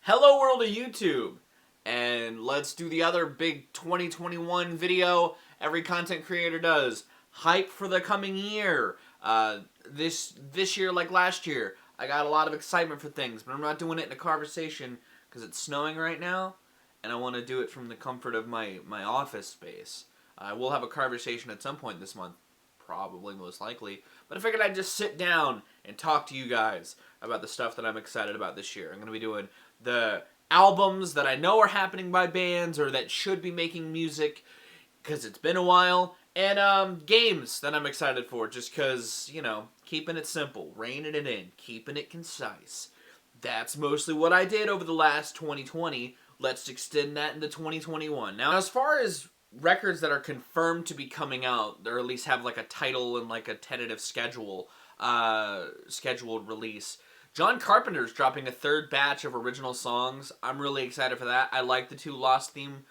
Hello world of YouTube, and let's do the other big 2021 video every content creator does. Hype for the coming year. This year, like last year, I got a lot of excitement for things, but I'm not doing it in a conversation because it's snowing right now, and I want to do it from the comfort of my office space. I will have a conversation at some point this month, probably most likely, but I figured I'd just sit down and talk to you guys about the stuff that I'm excited about this year. I'm going to be doing the albums that I know are happening by bands or that should be making music because it's been a while, and games that I'm excited for just because, keeping it simple, reining it in, keeping it concise. That's mostly what I did over the last 2020. Let's extend that into 2021. Now, as far as records that are confirmed to be coming out, or at least have like a title and like a tentative scheduled release, John Carpenter's dropping a third batch of original songs. I'm really excited for that. I like the two Lost theme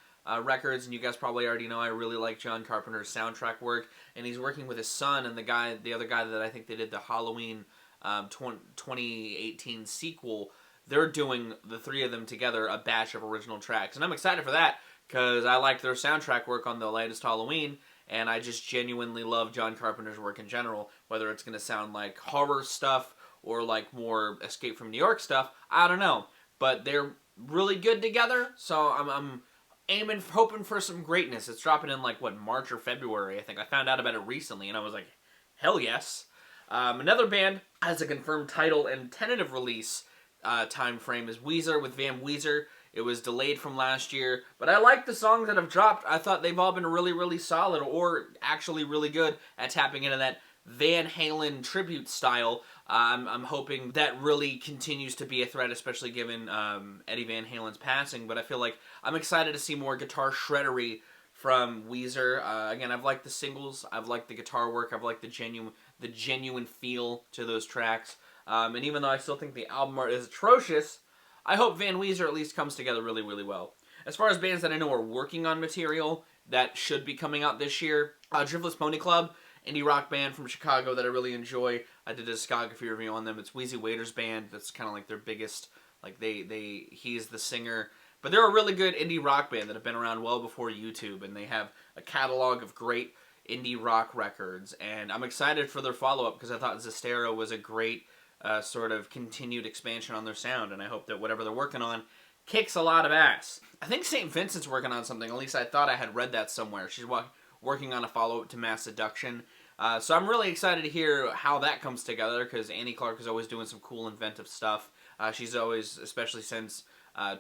records, and you guys probably already know I really like John Carpenter's soundtrack work, and he's working with his son and the other guy that I think they did the Halloween 2018 sequel. They're doing, the three of them together, a batch of original tracks, and I'm excited for that because I liked their soundtrack work on the latest Halloween, and I just genuinely love John Carpenter's work in general, whether it's going to sound like horror stuff or like more Escape from New York stuff, I don't know. But they're really good together, so I'm aiming, hoping for some greatness. It's dropping in like, March or February, I think. I found out about it recently, and I was like, hell yes. Another band has a confirmed title and tentative release time frame is Weezer with Van Weezer. It was delayed from last year, but I like the songs that have dropped. I thought they've all been really, really solid, or actually really good at tapping into that Van Halen tribute style. I'm hoping that really continues to be a threat, especially given Eddie Van Halen's passing, but I feel like I'm excited to see more guitar shreddery from Weezer. Again, I've liked the singles, I've liked the guitar work, I've liked the genuine feel to those tracks, and even though I still think the album art is atrocious, I hope Van Weezer at least comes together really, really well. As far as bands that I know are working on material that should be coming out this year, Driftless Pony Club, indie rock band from Chicago that I really enjoy. I did a discography review on them. It's Wheezy Waiter's band. That's kind of like their biggest, he's the singer. But they're a really good indie rock band that have been around well before YouTube, and they have a catalog of great indie rock records. And I'm excited for their follow-up because I thought Zestero was a great sort of continued expansion on their sound, and I hope that whatever they're working on kicks a lot of ass. I think St. Vincent's working on something. At least I thought I had read that somewhere. She's working on a follow-up to Mass Seduction. So I'm really excited to hear how that comes together because Annie Clark is always doing some cool, inventive stuff. She's always, especially since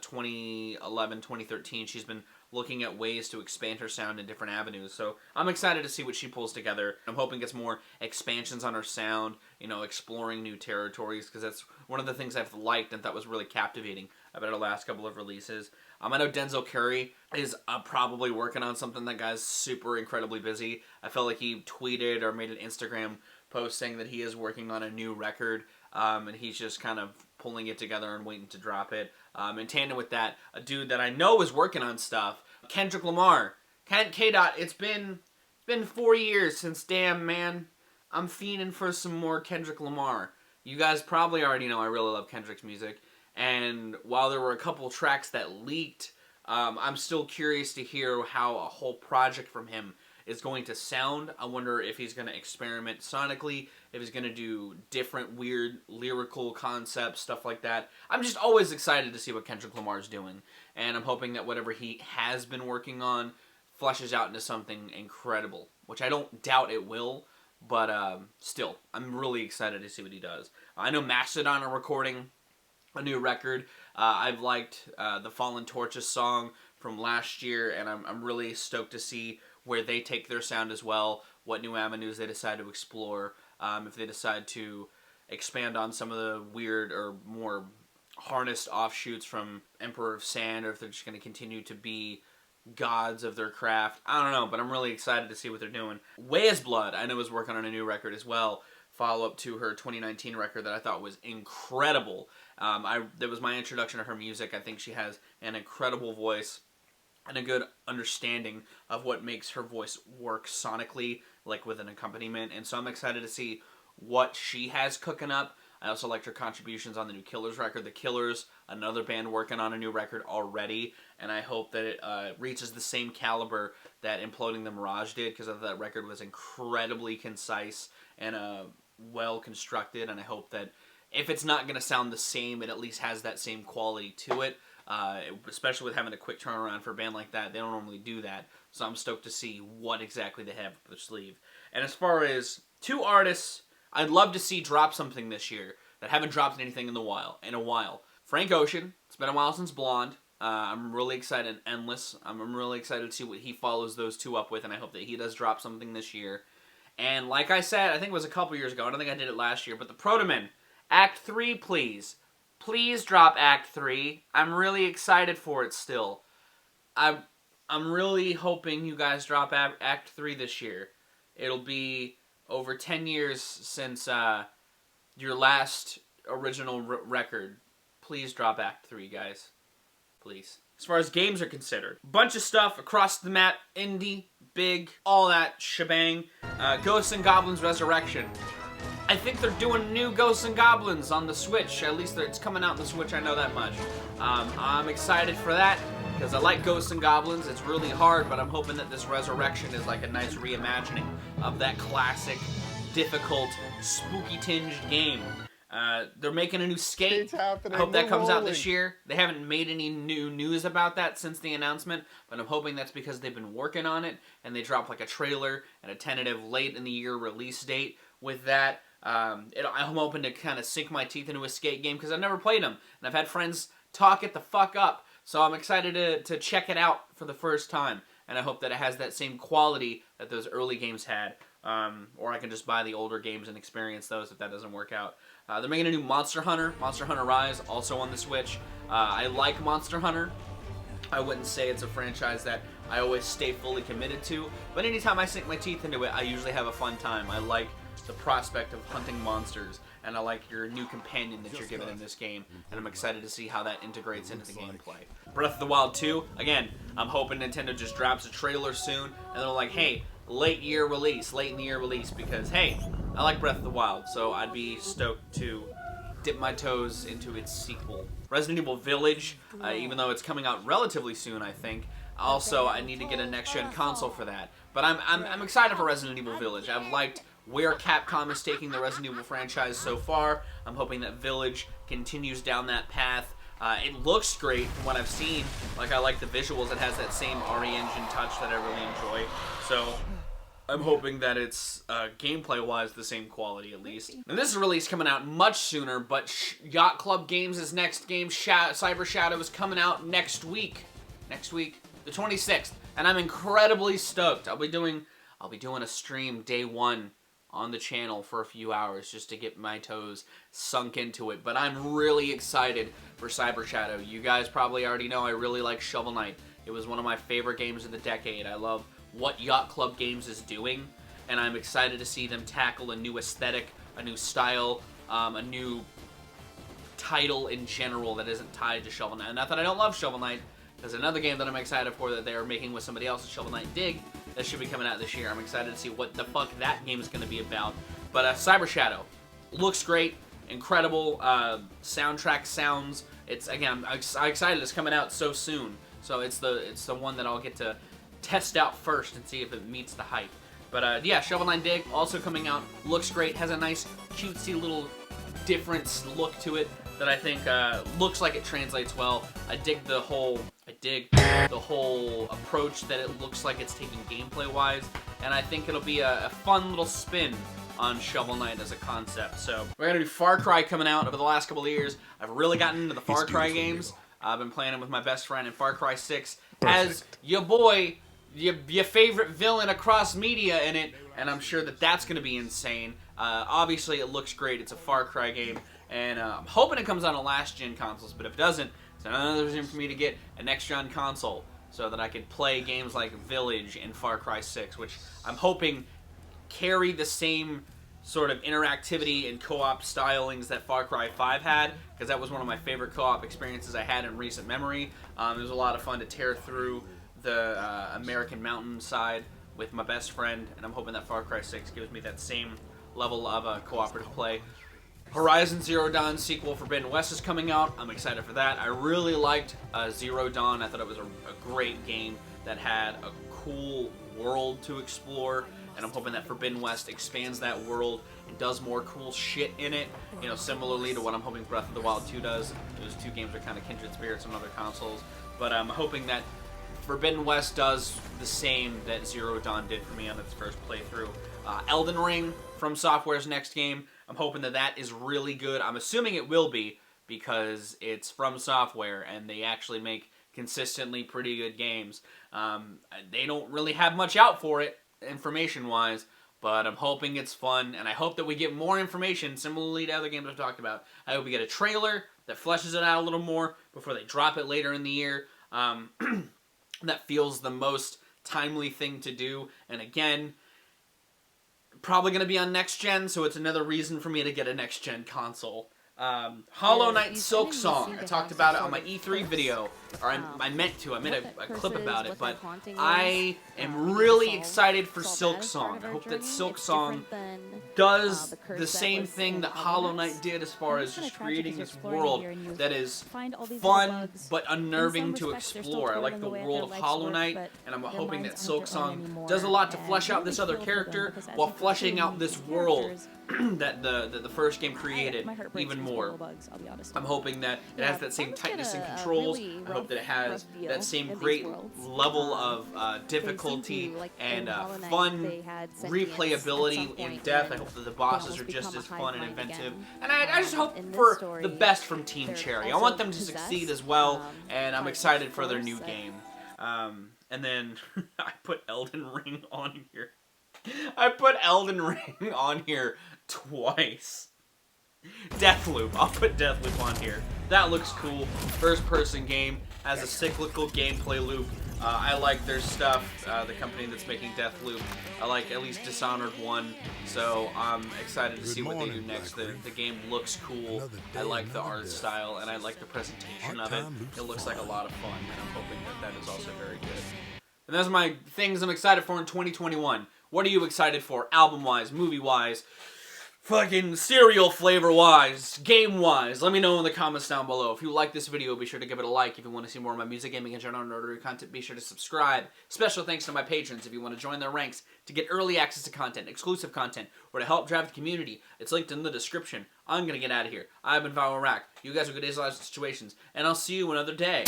2011, 2013, she's been looking at ways to expand her sound in different avenues. So I'm excited to see what she pulls together. I'm hoping gets more expansions on her sound, exploring new territories, because that's one of the things I've liked and thought was really captivating about her last couple of releases. I know Denzel Curry is probably working on something. That guy's super incredibly busy. I felt like he tweeted or made an Instagram post saying that he is working on a new record, and he's just kind of pulling it together and waiting to drop it. In tandem with that, a dude that I know is working on stuff, Kendrick Lamar. K-Dot, it's been 4 years since Damn Man. I'm fiending for some more Kendrick Lamar. You guys probably already know I really love Kendrick's music. And while there were a couple tracks that leaked, I'm still curious to hear how a whole project from him is going to sound. I wonder if he's going to experiment sonically, if he's going to do different weird lyrical concepts, stuff like that. I'm just always excited to see what Kendrick Lamar is doing, and I'm hoping that whatever he has been working on fleshes out into something incredible, which I don't doubt it will, but still, I'm really excited to see what he does. I know Mastodon are recording a new record. I've liked the Fallen Torches song from last year, and I'm really stoked to see where they take their sound as well, what new avenues they decide to explore, if they decide to expand on some of the weird or more harnessed offshoots from Emperor of Sand, or if they're just going to continue to be gods of their craft. I don't know, but I'm really excited to see what they're doing. Weyes Blood, I know, is working on a new record as well, follow-up to her 2019 record that I thought was incredible. That was my introduction to her music. I think she has an incredible voice and a good understanding of what makes her voice work sonically, like with an accompaniment. And so I'm excited to see what she has cooking up. I also liked her contributions on the new Killers record. The Killers, another band working on a new record already, and I hope that it reaches the same caliber that Imploding the Mirage did, because I thought that record was incredibly concise and well constructed, and I hope that if it's not going to sound the same, it at least has that same quality to it, especially with having a quick turnaround for a band like that. They don't normally do that, so I'm stoked to see what exactly they have up their sleeve. And as far as 2 artists I'd love to see drop something this year that haven't dropped anything in a while. Frank Ocean. It's been a while since Blonde. I'm really excited. Endless. I'm really excited to see what he follows those 2 up with, and I hope that he does drop something this year. And like I said, I think it was a couple years ago. I don't think I did it last year, but the Protomen. Act 3, please. Please drop Act 3. I'm really excited for it still. I'm really hoping you guys drop Act 3 this year. It'll be over 10 years since your last original record. Please drop Act 3, guys. Please. As far as games are considered, bunch of stuff across the map, indie, big, all that shebang. Ghosts and Goblins Resurrection. I think they're doing new Ghosts and Goblins on the Switch. At least it's coming out on the Switch, I know that much. I'm excited for that, because I like Ghosts and Goblins. It's really hard, but I'm hoping that this Resurrection is like a nice reimagining of that classic, difficult, spooky-tinged game. They're making a new Skate. I hope that comes out this year. They haven't made any new news about that since the announcement, but I'm hoping that's because they've been working on it, and they dropped like a trailer and a tentative late in the year release date with that. I'm hoping to kind of sink my teeth into a Skate game, because I've never played them, and I've had friends talk it the fuck up. So I'm excited to check it out for the first time, and I hope that it has that same quality that those early games had, or I can just buy the older games and experience those if that doesn't work out. They're making a new Monster Hunter Rise, also on the Switch. I like Monster Hunter. I wouldn't say it's a franchise that I always stay fully committed to, but anytime I sink my teeth into it, I usually have a fun time. I like the prospect of hunting monsters, and I like your new companion that you're given in this game, and I'm excited to see how that integrates into the gameplay. Breath of the Wild 2, again, I'm hoping Nintendo just drops a trailer soon, and they're like, hey, late in the year release, because, hey, I like Breath of the Wild, so I'd be stoked to dip my toes into its sequel. Resident Evil Village, even though it's coming out relatively soon, I think, also I need to get a next-gen console for that. But I'm excited for Resident Evil Village. I've liked where Capcom is taking the Resident Evil franchise so far. I'm hoping that Village continues down that path. It looks great from what I've seen. Like, I like the visuals. It has that same RE Engine touch that I really enjoy. So I'm hoping that it's gameplay-wise the same quality at least. And this release coming out much sooner, but Yacht Club Games' next game, Cyber Shadow, is coming out next week. Next week, the 26th, and I'm incredibly stoked. I'll be doing a stream day 1 on the channel for a few hours just to get my toes sunk into it. But I'm really excited for Cyber Shadow. You guys probably already know I really like Shovel Knight. It was one of my favorite games of the decade. I love what Yacht Club Games is doing, and I'm excited to see them tackle a new aesthetic, a new style, a new title in general that isn't tied to Shovel Knight. Not that I don't love Shovel Knight. There's another game that I'm excited for that they're making with somebody else, Shovel Knight Dig, that should be coming out this year. I'm excited to see what the fuck that game is going to be about. But Cyber Shadow looks great, incredible soundtrack sounds. It's, again, I'm excited it's coming out so soon. So it's the one that I'll get to test out first and see if it meets the hype. But yeah, Shovel Knight Dig also coming out, looks great, has a nice cutesy little different look to it that I think looks like it translates well. I dig the whole approach that it looks like it's taking gameplay-wise, and I think it'll be a fun little spin on Shovel Knight as a concept. So we're gonna do Far Cry coming out over the last couple of years. I've really gotten into the Far Cry games. I've been playing them with my best friend in Far Cry 6 as your boy, your favorite villain across media in it, and I'm sure that that's gonna be insane. Obviously, it looks great. It's a Far Cry game, and I'm hoping it comes out on last-gen consoles, but if it doesn't, it's another reason for me to get a next-gen console so that I could play games like Village and Far Cry 6, which I'm hoping carry the same sort of interactivity and co-op stylings that Far Cry 5 had, because that was one of my favorite co-op experiences I had in recent memory. It was a lot of fun to tear through the American mountainside with my best friend, and I'm hoping that Far Cry 6 gives me that same level of cooperative play. Horizon Zero Dawn sequel Forbidden West is coming out. I'm excited for that. I really liked Zero Dawn. I thought it was a great game that had a cool world to explore, and I'm hoping that Forbidden West expands that world and does more cool shit in it, you know, similarly to what I'm hoping Breath of the Wild 2 does. Those two games are kind of kindred spirits on other consoles, but I'm hoping that Forbidden West does the same that Zero Dawn did for me on its first playthrough. Elden Ring, From Software's next game, I'm hoping that that is really good. I'm assuming it will be, because it's From Software and they actually make consistently pretty good games. They don't really have much out for it, information-wise, but I'm hoping it's fun, and I hope that we get more information, similarly to other games I've talked about. I hope we get a trailer that fleshes it out a little more before they drop it later in the year. That feels the most timely thing to do, and again, probably going to be on next gen, so it's another reason for me to get a next gen console. Hollow Knight Silk Song. I talked about it on my E3 video, or I meant to. I made a clip about it, but I am really excited for Silk Song. I hope that Silk Song does the same thing that Hollow Knight did as far as just creating this world that is fun but unnerving to explore. I like the world of Hollow Knight, and I'm hoping that Silk Song does a lot to flesh out this other character while fleshing out this world that the first game created even more. I'm hoping that it has that same tightness and controls. I hope that it has that same great level of difficulty and fun replayability in depth. I hope that the bosses are just as fun and inventive. And I just hope for the best from Team Cherry. I want them to succeed as well, and I'm excited for their new game. And then I put Elden Ring on here. I put Elden Ring on here twice. Deathloop. I'll put Deathloop on here. That looks cool. First-person game. Has a cyclical gameplay loop. I like their stuff. The company that's making Deathloop. I like at least Dishonored 1. So I'm excited to see what they do next. The game looks cool. I like the art style, and I like the presentation of it. It looks like a lot of fun, and I'm hoping that that is also very good. And those are my things I'm excited for in 2021. What are you excited for? Album-wise, movie-wise, fucking cereal flavor-wise, game-wise? Let me know in the comments down below. If you like this video, be sure to give it a like. If you want to see more of my music, gaming, and general nerdery content, be sure to subscribe. Special thanks to my patrons if you want to join their ranks to get early access to content, exclusive content, or to help drive the community. It's linked in the description. I'm going to get out of here. I've been Viral Rack. You guys are good days, lives, and situations, and I'll see you another day.